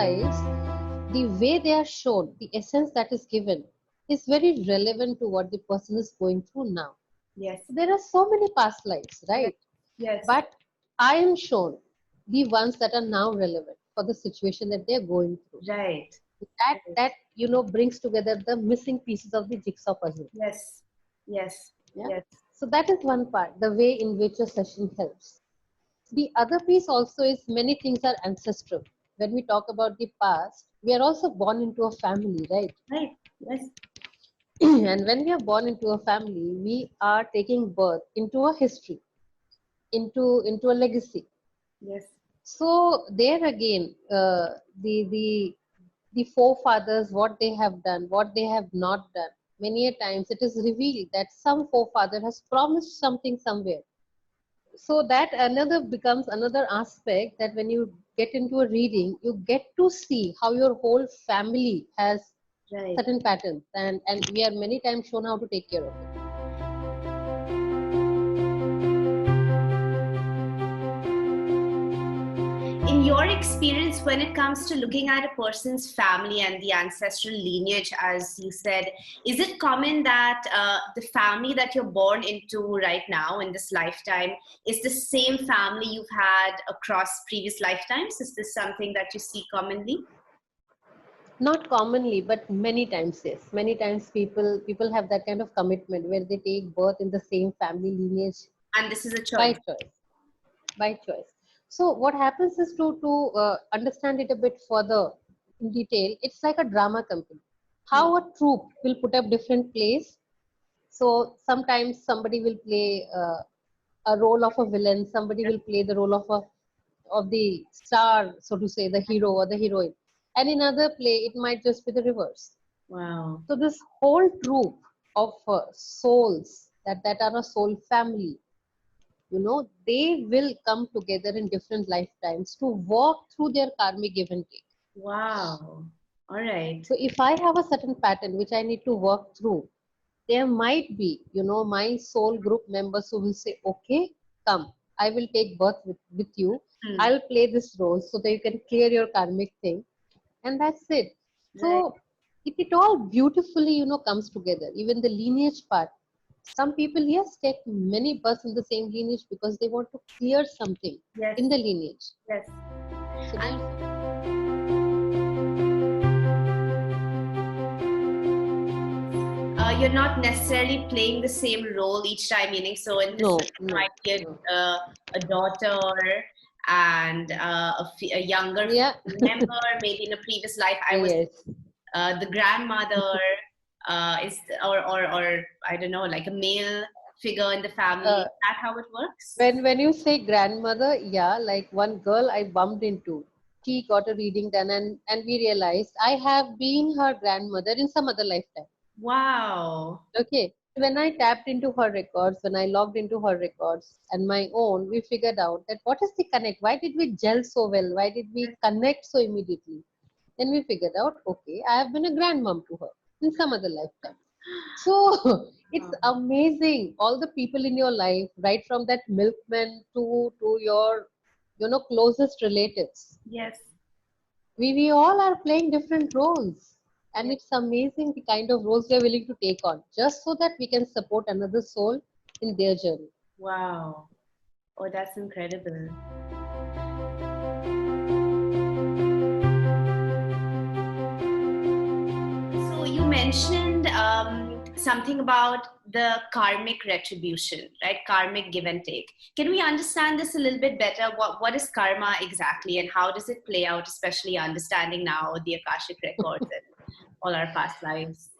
lives, the way they are shown, the essence that is given, is very relevant to what the person is going through now. Yes. There are so many past lives, right? Yes. But I am shown the ones that are now relevant for the situation that they are going through. Right. That brings together the missing pieces of the jigsaw puzzle. Yes. Yes. Yeah? Yes. So that is one part, the way in which a session helps. The other piece also is many things are ancestral. When we talk about the past, we are also born into a family, right? Right. Yes. And when we are born into a family, we are taking birth into a history, into a legacy. Yes. So there again, the forefathers, what they have done, what they have not done. Many a times it is revealed that some forefather has promised something somewhere. So that another becomes another aspect, that when you get into a reading, you get to see how your whole family has Right. certain patterns, and we are many times shown how to take care of it. In your experience, when it comes to looking at a person's family and the ancestral lineage, as you said, is it common that the family that you're born into right now in this lifetime is the same family you've had across previous lifetimes? Is this something that you see commonly? Not commonly, but many times, yes. Many times people have that kind of commitment where they take birth in the same family lineage And this is a by choice. choice. By choice. So what happens is, to understand it a bit further in detail, it's like a drama company. How a troupe will put up different plays. So sometimes somebody will play a role of a villain, somebody will play the role of the star, so to say, the hero or the heroine. And in other play, it might just be the reverse. Wow. So this whole troupe of souls that are a soul family, they will come together in different lifetimes to walk through their karmic give and take. Wow. All right. So if I have a certain pattern which I need to work through, there might be, my soul group members who will say, okay, come, I will take birth with you. I'll play this role so that you can clear your karmic thing. And that's it. Right. So it all beautifully, comes together. Even the lineage part. Some people, yes, take many births in the same lineage because they want to clear something Yes. in the lineage. Yes. So you're not necessarily playing the same role each time, meaning so in this might be a daughter and a younger member, maybe in a previous life I was the grandmother, or I don't know, like a male figure in the family. Is that how it works? When you say grandmother, yeah, like one girl I bumped into, she got a reading done, and we realized I have been her grandmother in some other lifetime. Wow. Okay. When I tapped into her records, when I logged into her records and my own, we figured out that what is the connect? Why did we gel so well? Why did we connect so immediately? Then we figured out, okay, I have been a grandmom to her in some other lifetime. So it's amazing. All the people in your life, right from that milkman to your, closest relatives. Yes. We all are playing different roles. And it's amazing the kind of roles we are willing to take on just so that we can support another soul in their journey. Wow. Oh, that's incredible. So you mentioned something about the karmic retribution, right? Karmic give and take. Can we understand this a little bit better? What is karma exactly, and how does it play out, especially understanding now the Akashic Records and all our past lives?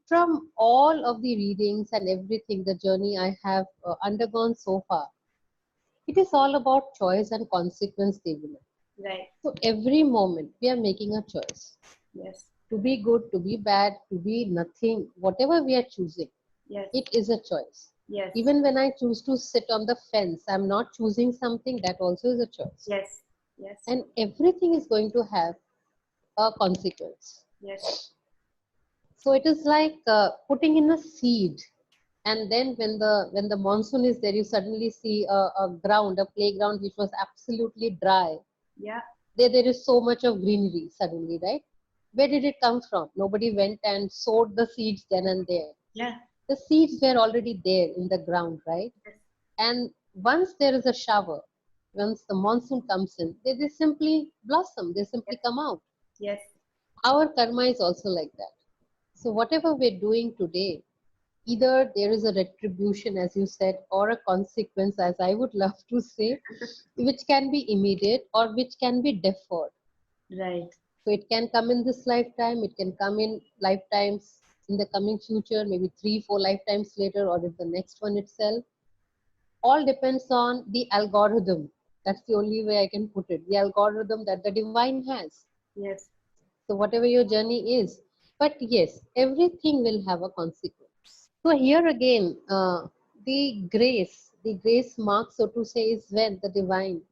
From all of the readings and everything, the journey I have undergone so far, it is all about choice and consequence, Devina. Right. So every moment we are making a choice. Yes. To be good, to be bad, to be nothing, whatever we are choosing, it is a choice. Yes. Even when I choose to sit on the fence, I'm not choosing something, that also is a choice. Yes. Yes. And everything is going to have a consequence. Yes. So it is like putting in a seed, and then when the monsoon is there, you suddenly see a playground which was absolutely dry. Yeah. There is so much of greenery suddenly, right? Where did it come from? Nobody went and sowed the seeds then and there. Yeah. The seeds were already there in the ground, right? And once there is a shower, once the monsoon comes in, they simply blossom, they simply come out. Yes. Our karma is also like that. So whatever we're doing today, either there is a retribution, as you said, or a consequence, as I would love to say, which can be immediate or which can be deferred. Right. So it can come in this lifetime, it can come in lifetimes in the coming future, maybe 3, 4 lifetimes later, or in the next one itself. All depends on the algorithm. That's the only way I can put it. The algorithm that the divine has. Yes. So whatever your journey is. But yes, everything will have a consequence. So here again, the grace mark, so to say, is when the divine,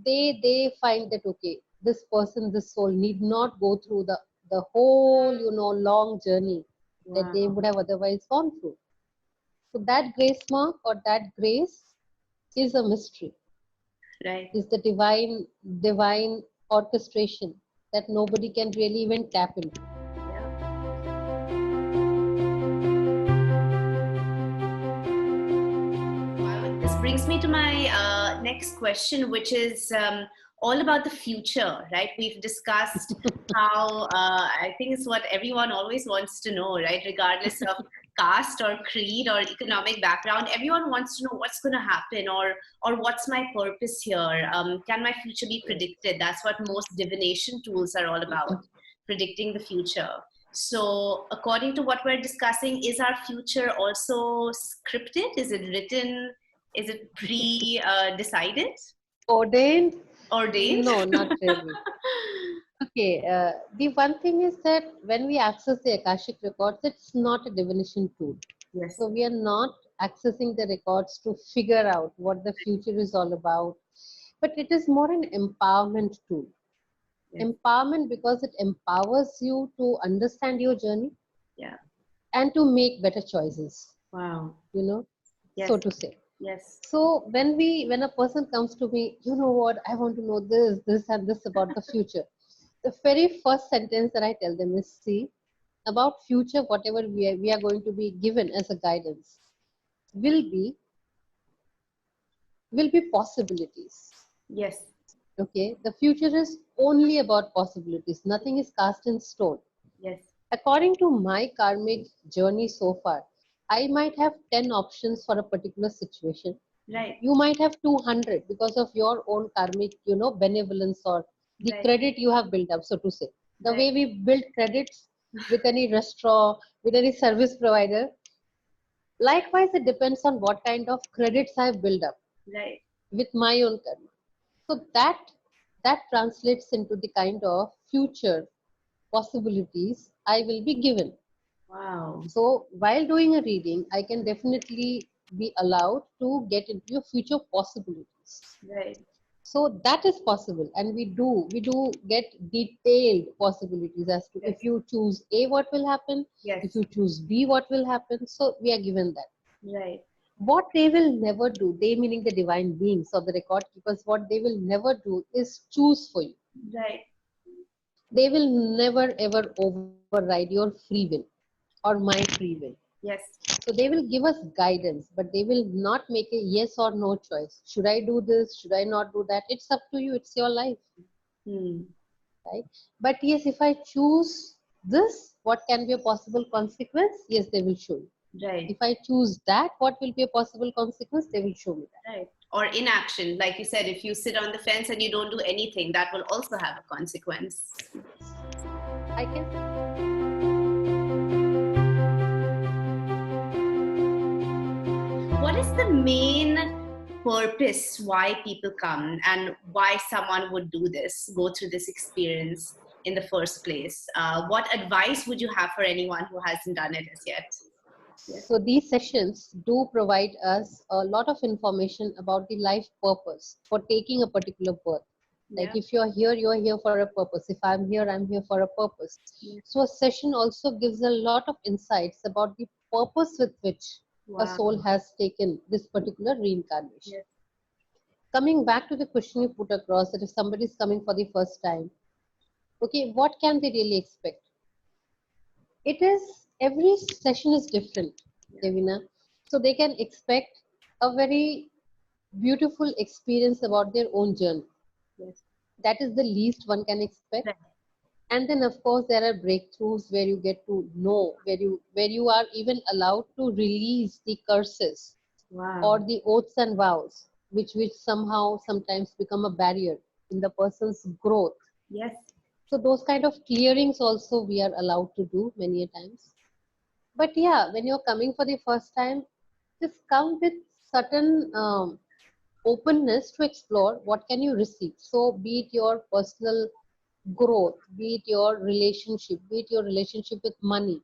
they find that, okay, this person, this soul need not go through the whole, long journey that they Wow. would have otherwise gone through. So that grace mark or that grace is a mystery, Right. is the divine orchestration that nobody can really even tap into. This brings me to my next question, which is all about the future, right? We've discussed how I think it's what everyone always wants to know, right? Regardless of caste or creed or economic background, everyone wants to know what's going to happen or what's my purpose here. Can my future be predicted? That's what most divination tools are all about, predicting the future. So, according to what we're discussing, is our future also scripted? Is it written? Is it pre-decided? Ordained? Ordained? No, not really. Okay, the one thing is that when we access the Akashic Records, it's not a divination tool. Yes. So we are not accessing the records to figure out what the future is all about, but it is more an empowerment tool. Yes. Empowerment because it empowers you to understand your journey Yeah. and to make better choices, Wow. so Yes. to say. Yes. So when a person comes to me, you know what, I want to know this and this about the future. The very first sentence that I tell them is, see, about future, whatever we are going to be given as a guidance will be possibilities. Yes. Okay, the future is only about possibilities. Nothing is cast in stone. Yes. According to my karmic journey so far, I might have 10 options for a particular situation. Right. You might have 200 because of your own karmic, benevolence or the Right. credit you have built up, so to say. The Right. way we build credits with any restaurant, with any service provider. Likewise, it depends on what kind of credits I've built up Right. with my own karma. So that translates into the kind of future possibilities I will be given. Wow. So while doing a reading, I can definitely be allowed to get into your future possibilities. Right. So that is possible, and we do get detailed possibilities as to, Yes. if you choose A, what will happen, Yes. if you choose B, what will happen. So we are given that. Right. What they will never do, they meaning the divine beings or the record keepers, what they will never do is choose for you. Right. They will never ever override your free will or my free will. Yes. So they will give us guidance, but they will not make a yes or no choice. Should I do this? Should I not do that? It's up to you. It's your life, Hmm. right? But yes, if I choose this, what can be a possible consequence? Yes, they will show you. Right. If I choose that, what will be a possible consequence? They will show me that. Right. Or inaction, like you said, if you sit on the fence and you don't do anything, that will also have a consequence. I can. What is the main purpose why people come and why someone would do this, go through this experience in the first place? What advice would you have for anyone who hasn't done it as yet? Yes. So these sessions do provide us a lot of information about the life purpose for taking a particular birth. Like Yeah. if you're here for a purpose. If I'm here for a purpose. Yeah. So a session also gives a lot of insights about the purpose with which a Wow. soul has taken this particular reincarnation. Yes. coming back to the question you put across, that if somebody is coming for the first time, okay, what can they really expect? It is, every session is different, Devina. So they can expect a very beautiful experience about their own journey. Yes. That is the least one can expect. Right. And then of course there are breakthroughs where you get to know, where you are even allowed to release the curses or Wow. the oaths and vows, which somehow sometimes become a barrier in the person's growth. Yes. So those kind of clearings also we are allowed to do many a times. But yeah, when you're coming for the first time, just come with certain openness to explore what can you receive. So be it your personal growth, be it your relationship, be it your relationship with money,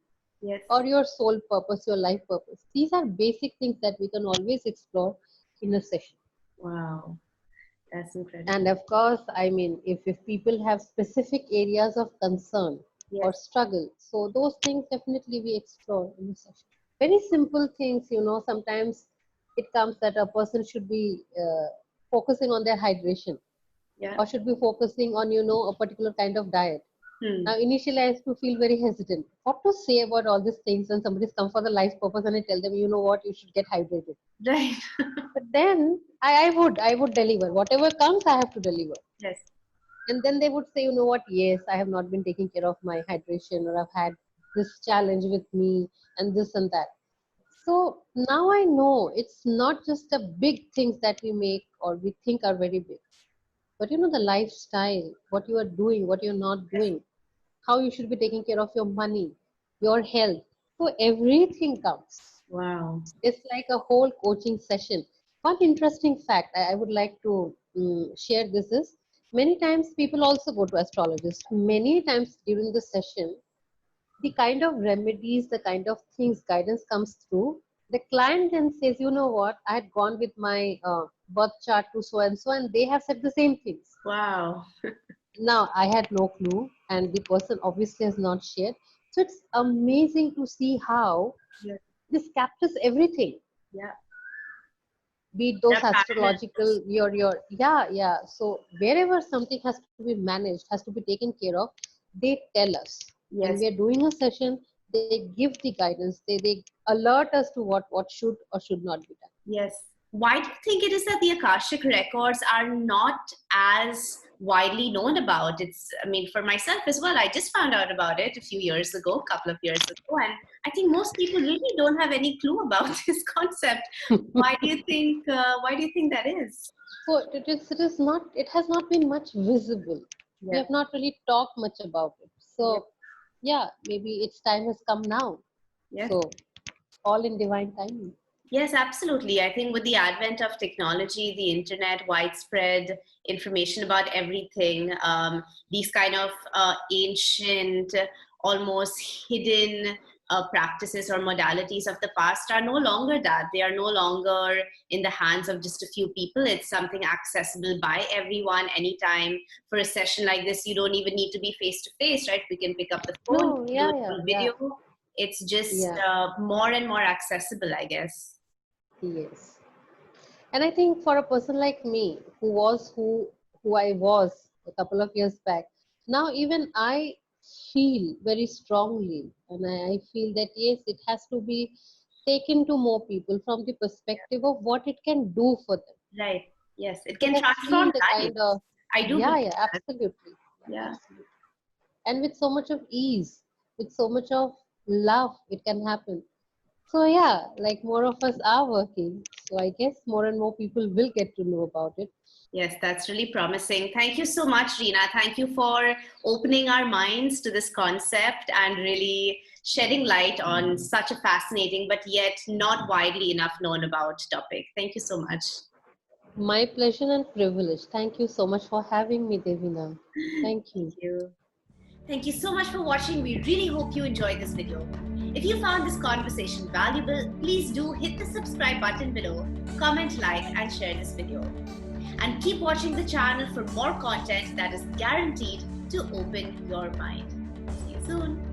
Yes. or your soul purpose, your life purpose. These are basic things that we can always explore in a session. Wow. That's incredible. And of course, I mean, if people have specific areas of concern or Yes. struggle, so those things definitely we explore in the session. Very simple things, sometimes it comes that a person should be focusing on their hydration, Yeah. or should be focusing on, a particular kind of diet. Hmm. Now, initially, I used to feel very hesitant. What to say about all these things when somebody's come for the life purpose and I tell them, you know what, you should get hydrated. Right. But then I would deliver. Whatever comes, I have to deliver. Yes. And then they would say, you know what, yes, I have not been taking care of my hydration, or I've had this challenge with me and this and that. So now I know it's not just the big things that we make or we think are very big, but the lifestyle, what you are doing, what you're not doing, how you should be taking care of your money, your health. So everything counts. Wow. It's like a whole coaching session. One interesting fact I would like to share this is, many times people also go to astrologists. Many times during the session, the kind of remedies, the kind of things guidance comes through. The client then says, you know what, I had gone with my birth chart to so, and they have said the same things. Wow. Now, I had no clue, and the person obviously has not shared. So it's amazing to see how Yes. this captures everything, Yeah. be it There those are parallels. astrological, your, yeah. So wherever something has to be managed, has to be taken care of, they tell us. When Yes. we are doing a session, they give the guidance, they alert us to what should or should not be done. Yes. Why do you think it is that the Akashic records are not as widely known about? I mean, for myself as well, I just found out about it a few years ago, a couple of years ago, and I think most people really don't have any clue about this concept. Why do you think? Why do you think that is? So it is not, it has not been much visible. We Yeah. have not really talked much about it. So Yes. yeah, maybe its time has come now. Yes. So all in divine timing. Yes, absolutely. I think with the advent of technology, the internet, widespread information about everything, these kind of ancient, almost hidden practices or modalities of the past are no longer that. They are no longer in the hands of just a few people. It's something accessible by everyone anytime. For a session like this, you don't even need to be face to face, right? We can pick up the phone, No, we can do yeah, it yeah, on yeah, video. It's just yeah. more and more accessible, I guess. Yes. And I think for a person like me, who I was a couple of years back, now even I feel very strongly, and I feel that yes, it has to be taken to more people from the perspective of what it can do for them. Right. Yes, it They can have transform seen the kind lives. of, I do yeah, believe yeah, that. absolutely, yeah, Yeah. absolutely, and with so much of ease, with so much of love, it can happen. So yeah, like more of us are working. So I guess more and more people will get to know about it. Yes, that's really promising. Thank you so much, Reena. Thank you for opening our minds to this concept and really shedding light on such a fascinating but yet not widely enough known about topic. Thank you so much. My pleasure and privilege. Thank you so much for having me, Devina. Thank Thank you. you. Thank you so much for watching. We really hope you enjoyed this video. If you found this conversation valuable, please do hit the subscribe button below, comment, like, and share this video. And keep watching the channel for more content that is guaranteed to open your mind. See you soon.